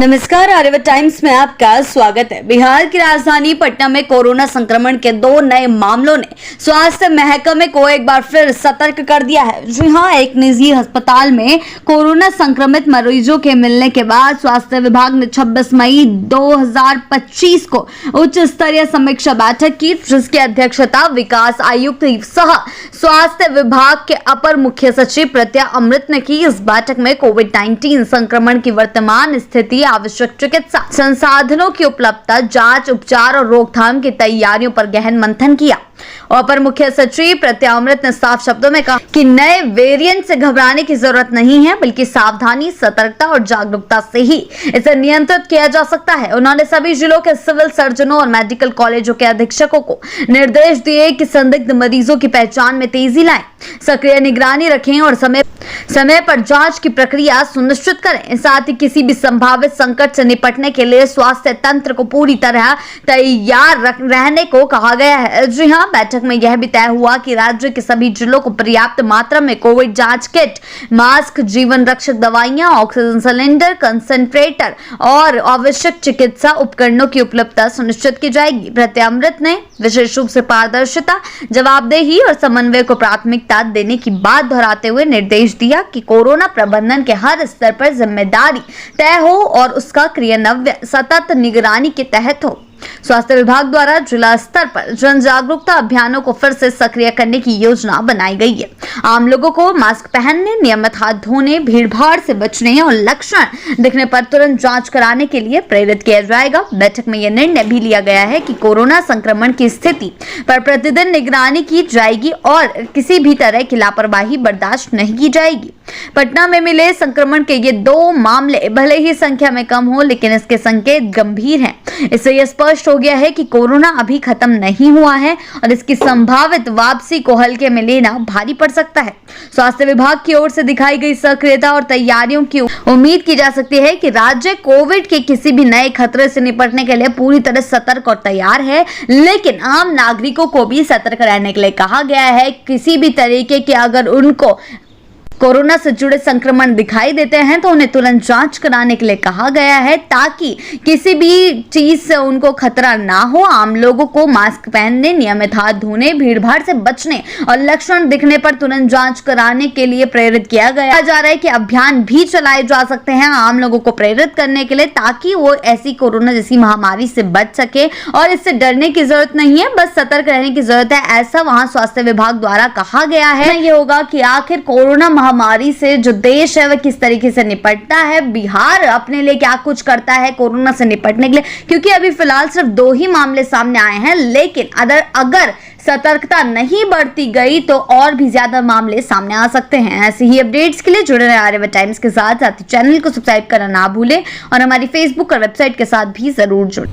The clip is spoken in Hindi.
नमस्कार, आर्यवर्त टाइम्स में आपका स्वागत है। बिहार की राजधानी पटना में कोरोना संक्रमण के 2 नए मामलों ने स्वास्थ्य महकमे को एक बार फिर सतर्क कर दिया है। जी हां, एक निजी अस्पताल में कोरोना संक्रमित मरीजों के मिलने के बाद स्वास्थ्य विभाग ने 26 मई 2025 को उच्च स्तरीय समीक्षा बैठक की, जिसकी अध्यक्षता विकास आयुक्त सह स्वास्थ्य विभाग के अपर मुख्य सचिव प्रत्यय अमृत ने की। इस बैठक में कोविड-19 संक्रमण की वर्तमान स्थिति, आवश्यक चिकित्सा संसाधनों की उपलब्धता, जांच, उपचार और रोकथाम की तैयारियों पर गहन मंथन किया। अपर मुख्य सचिव प्रत्यय अमृत ने साफ शब्दों में कहा कि नए वेरिएंट से घबराने की जरूरत नहीं है, बल्कि सावधानी, सतर्कता और जागरूकता से ही इसे नियंत्रित किया जा सकता है। उन्होंने सभी जिलों के सिविल सर्जनों और मेडिकल कॉलेजों के अधीक्षकों को निर्देश दिए कि संदिग्ध मरीजों की पहचान में तेजी लाएं, सक्रिय निगरानी रखें और समय पर जांच की प्रक्रिया सुनिश्चित करें। साथ ही किसी भी संभावित संकट से निपटने के लिए स्वास्थ्य तंत्र को पूरी तरह तैयार रहने को कहा गया है। जी हां, बैठक में यह भी तय हुआ कि राज्य के सभी जिलों को पर्याप्त मात्रा में कोविड जांच किट, मास्क, जीवन रक्षक दवाइयां, ऑक्सीजन सिलेंडर, कंसंट्रेटर और आवश्यक चिकित्सा उपकरणों की उपलब्धता सुनिश्चित की जाएगी। प्रत्यय अमृत ने विशेष रूप से पारदर्शिता, जवाबदेही और समन्वय को प्राथमिकता देने की बात दोहराते हुए निर्देश दिया कि कोरोना प्रबंधन के हर स्तर पर जिम्मेदारी तय हो और उसका क्रियान्वयन सतत निगरानी के तहत हो। स्वास्थ्य विभाग द्वारा जिला स्तर पर जन जागरूकता अभियानों को फिर से सक्रिय करने की योजना बनाई गई है। आम लोगों को मास्क पहनने, नियमित हाथ धोने, भीड़-भाड़ से बचने और लक्षण दिखने पर तुरंत जांच कराने के लिए प्रेरित किया जाएगा। बैठक में यह निर्णय भी लिया गया है कि कोरोना संक्रमण की स्थिति पर प्रतिदिन निगरानी की जाएगी और किसी भी तरह की लापरवाही बर्दाश्त नहीं की जाएगी। पटना में मिले संक्रमण के ये 2 मामले भले ही संख्या में कम हो, लेकिन इसके संकेत गंभीर हैं। इससे यह स्पष्ट हो गया है कि कोरोना अभी खत्म नहीं हुआ है और इसकी संभावित वापसी को हल्के में लेना भारी पड़ सकता है। स्वास्थ्य विभाग की ओर से दिखाई गई सक्रियता और तैयारियों की उम्मीद की जा सकती है कि राज्य कोविड के किसी भी नए खतरे से निपटने के लिए पूरी तरह सतर्क और तैयार है, लेकिन आम नागरिकों को भी सतर्क रहने के लिए कहा गया है। किसी भी तरीके के अगर उनको कोरोना से जुड़े संक्रमण दिखाई देते हैं तो उन्हें तुरंत जांच कराने के लिए कहा गया है, ताकि किसी भी चीज से उनको खतरा ना हो। आम लोगों को मास्क पहनने, नियमित हाथ धोने, भीड़-भाड़ से बचने और लक्षण दिखने पर तुरंत जांच कराने के लिए प्रेरित किया गया जा रहा है कि अभियान भी चलाए जा सकते हैं आम लोगों को प्रेरित करने के लिए, ताकि वो ऐसी कोरोना जैसी महामारी से बच सके। और इससे डरने की जरूरत नहीं है, बस सतर्क रहने की जरूरत है, ऐसा वहां स्वास्थ्य विभाग द्वारा कहा गया है। ये होगा कि आखिर कोरोना महामारी से जो देश है वह किस तरीके से निपटता है, बिहार अपने लिए क्या कुछ करता है कोरोना से निपटने के लिए, क्योंकि अभी फिलहाल सिर्फ 2 ही मामले सामने आए हैं, लेकिन अगर सतर्कता नहीं बढ़ती गई तो और भी ज्यादा मामले सामने आ सकते हैं। ऐसे ही अपडेट्स के लिए जुड़े रहे आर्यवर्त टाइम्स के साथ ही चैनल को सब्सक्राइब करना ना भूलें और हमारी फेसबुक और वेबसाइट के साथ भी जरूर जुड़ें।